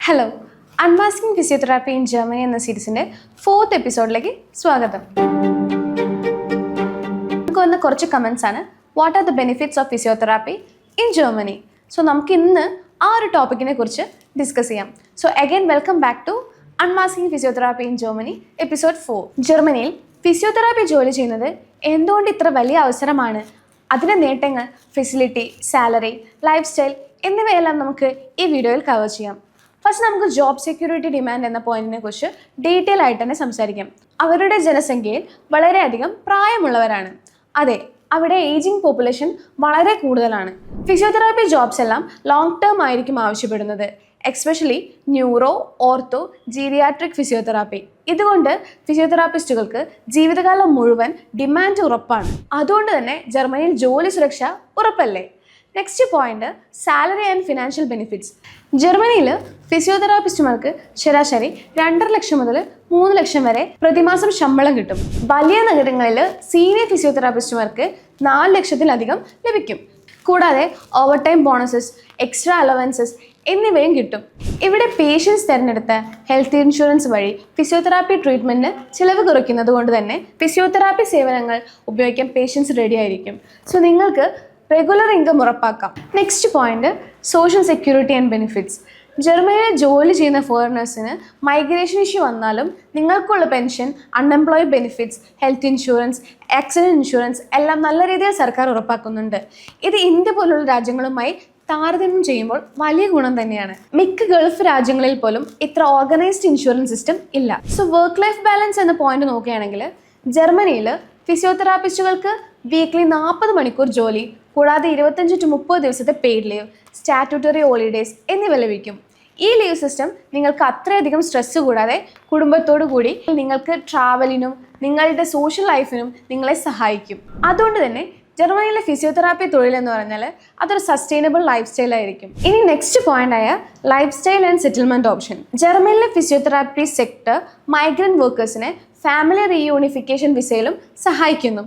Hello, unmasking physiotherapy in Germany എന്ന സീരീസിൻ്റെ 4th എപ്പിസോഡിലേക്ക് സ്വാഗതം. നമുക്ക് വന്ന കുറച്ച് കമൻസ് ആണ്. What are the benefits of physiotherapy in Germany? So നമുക്ക് ഇന്ന് ആ ഒരു ടോപ്പിക്കിനെ കുറിച്ച് ഡിസ്കസ് ചെയ്യാം. So again welcome back to unmasking physiotherapy in Germany episode 4. ജർമ്മനിയിൽ ഫിസിയോതെറാപ്പി ജോലി ചെയ്യുന്നത് എന്തുകൊണ്ട് ഇത്ര വലിയ അവസരമാണ്? അതിൻ്റെ നേട്ടങ്ങൾ, ഫെസിലിറ്റി, സാലറി, ലൈഫ് സ്റ്റൈൽ എന്നിവയെല്ലാം നമുക്ക് ഈ വീഡിയോയിൽ കവർ ചെയ്യാം. ഫസ്റ്റ് നമുക്ക് ജോബ് സെക്യൂരിറ്റി ഡിമാൻഡ് എന്ന പോയിന്റിനെ കുറിച്ച് ഡീറ്റെയിൽ ആയിട്ട് തന്നെ സംസാരിക്കാം. അവരുടെ ജനസംഖ്യയിൽ വളരെയധികം പ്രായമുള്ളവരാണ്. അതെ, അവിടെ ഏജിങ് പോപ്പുലേഷൻ വളരെ കൂടുതലാണ്. ഫിസിയോതെറാപ്പി ജോബ്സ് എല്ലാം ലോങ് ടേം ആയിരിക്കും ആവശ്യപ്പെടുന്നത്, especially neuro, ortho, geriatric physiotherapy. ഇതുകൊണ്ട് ഫിസിയോതെറാപ്പിസ്റ്റുകൾക്ക് ജീവിതകാലം മുഴുവൻ ഡിമാൻഡ് ഉറപ്പാണ്. അതുകൊണ്ട് തന്നെ ജർമ്മനിയിൽ ജോലി സുരക്ഷ ഉറപ്പല്ലേ? Next point, salary and financial benefits. ജർമ്മനിയിൽ ഫിസിയോതെറാപ്പിസ്റ്റുമാർക്ക് ശരാശരി 2.5 ലക്ഷം മുതൽ 3 ലക്ഷം വരെ പ്രതിമാസം ശമ്പളം കിട്ടും. വലിയ നഗരങ്ങളിൽ സീനിയർ ഫിസിയോതെറാപ്പിസ്റ്റുമാർക്ക് 4 ലക്ഷത്തിലധികം ലഭിക്കും. കൂടാതെ over time bonuses, extra allowances എന്നിവയും കിട്ടും. ഇവിടെ പേഷ്യൻസ് തിരഞ്ഞെടുത്ത ഹെൽത്ത് ഇൻഷുറൻസ് വഴി ഫിസിയോതെറാപ്പി ട്രീറ്റ്മെൻറ്റിന് ചിലവ് കുറയ്ക്കുന്നത് കൊണ്ട് തന്നെ ഫിസിയോതെറാപ്പി സേവനങ്ങൾ ഉപയോഗിക്കാൻ പേഷ്യൻസ് റെഡി ആയിരിക്കും. സോ നിങ്ങൾക്ക് റെഗുലർ ഇൻകം ഉറപ്പാക്കാം. Next point, social security and benefits. ജർമ്മനിയിൽ ജോലി ചെയ്യുന്ന ഫോറിനേഴ്സിന് മൈഗ്രേഷൻ ഇഷ്യൂ വന്നാലും നിങ്ങൾക്കുള്ള pension, unemployed benefits, health insurance, accident insurance എല്ലാം നല്ല രീതിയിൽ സർക്കാർ ഉറപ്പാക്കുന്നുണ്ട്. ഇത് ഇന്ത്യ പോലുള്ള രാജ്യങ്ങളുമായി താരതമ്യം ചെയ്യുമ്പോൾ വലിയ ഗുണം തന്നെയാണ്. മിക്ക ഗൾഫ് രാജ്യങ്ങളിൽ പോലും ഇത്ര ഓർഗനൈസ്ഡ് ഇൻഷുറൻസ് സിസ്റ്റം ഇല്ല. സോ വർക്ക് ലൈഫ് ബാലൻസ് എന്ന പോയിന്റ് നോക്കുകയാണെങ്കിൽ ജർമ്മനിയിൽ ഫിസിയോതെറാപ്പിസ്റ്റുകൾക്ക് വീക്ക്ലി 40 മണിക്കൂർ ജോലി, കൂടാതെ 25 to 30 ദിവസത്തെ പെയ്ഡ് ലീവ്, സ്റ്റാറ്റ്യൂട്ടറി ഹോളിഡേയ്സ് എന്നിവ ലഭിക്കും. ഈ ലീവ് സിസ്റ്റം നിങ്ങൾക്ക് അത്രയധികം സ്ട്രെസ് കൂടാതെ കുടുംബത്തോടു കൂടി നിങ്ങൾക്ക് ട്രാവലിനും നിങ്ങളുടെ സോഷ്യൽ ലൈഫിനും നിങ്ങളെ സഹായിക്കും. അതുകൊണ്ട് തന്നെ ജർമ്മനിയിലെ ഫിസിയോതെറാപ്പി തൊഴിൽ എന്ന് പറഞ്ഞാൽ അതൊരു സസ്റ്റൈനബിൾ ലൈഫ് സ്റ്റൈൽ ആയിരിക്കും. ഇനി നെക്സ്റ്റ് പോയിന്റ് ആയ lifestyle and settlement option. ജർമ്മനിയിലെ ഫിസിയോതെറാപ്പി സെക്ടർ മൈഗ്രന്റ് വർക്കേഴ്സിനെ ഫാമിലി റീയൂണിഫിക്കേഷൻ വിസയിലും സഹായിക്കുന്നു.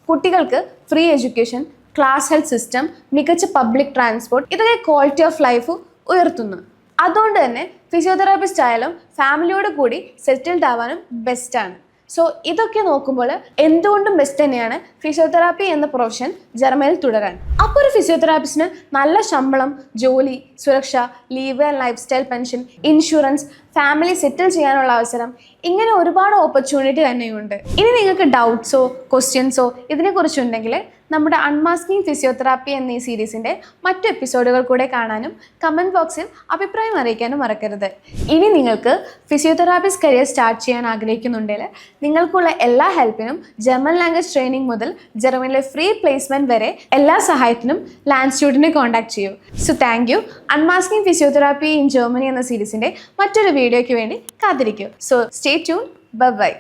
കുട്ടികൾക്ക് free education, class health system, മികച്ച പബ്ലിക് ട്രാൻസ്പോർട്ട് ഇതൊക്കെ ക്വാളിറ്റി ഓഫ് ലൈഫ് ഉയർത്തുന്നു. അതുകൊണ്ട് തന്നെ ഫിസിയോതെറാപ്പിസ്റ്റ് ആയാലും ഫാമിലിയോട് കൂടി സെറ്റിൽഡ് ആവാനും ബെസ്റ്റാണ്. സോ ഇതൊക്കെ നോക്കുമ്പോൾ എന്തുകൊണ്ടും ബെസ്റ്റ് തന്നെയാണ് ഫിസിയോതെറാപ്പി എന്ന പ്രൊഫഷൻ ജർമ്മനിയിൽ തുടരാൻ. അപ്പോൾ ഒരു ഫിസിയോതെറാപ്പിസ്റ്റിന് നല്ല ശമ്പളം, ജോലി, സുരക്ഷ, leave and lifestyle pension, insurance, family settle ചെയ്യാനുള്ള അവസരം, ഇങ്ങനെ ഒരുപാട് ഓപ്പർച്യൂണിറ്റി തന്നെയുണ്ട്. ഇനി നിങ്ങൾക്ക് ഡൗട്ട്സോ ക്വസ്റ്റ്യൻസോ ഇതിനെക്കുറിച്ചുണ്ടെങ്കിൽ നമ്മുടെ അൺമാസ്കിംഗ് ഫിസിയോതെറാപ്പി എന്ന ഈ സീരീസിൻ്റെ മറ്റു എപ്പിസോഡുകൾ കൂടെ കാണാനും കമൻറ്റ് ബോക്സിൽ അഭിപ്രായം അറിയിക്കാനും മറക്കരുത്. ഇനി നിങ്ങൾക്ക് ഫിസിയോതെറാപ്പിസ്റ്റ് കരിയർ സ്റ്റാർട്ട് ചെയ്യാൻ ആഗ്രഹിക്കുന്നുണ്ടെങ്കിൽ നിങ്ങൾക്കുള്ള എല്ലാ ഹെൽപ്പിനും ജർമ്മൻ ലാംഗ്വേജ് ട്രെയിനിങ് മുതൽ ജർമ്മനിലെ ഫ്രീ പ്ലേസ്മെൻറ്റ് വരെ എല്ലാ സഹായത്തിനും ലാൻഡ്സ്റ്റുഡിനെ കോൺടാക്ട് ചെയ്യൂ. So thank you. Unmasking physiotherapy in Germany എന്ന സീരീസിൻ്റെ മറ്റൊരു വീഡിയോയ്ക്ക് വേണ്ടി കാത്തിരിക്കൂ. So stay tune. ബൈ.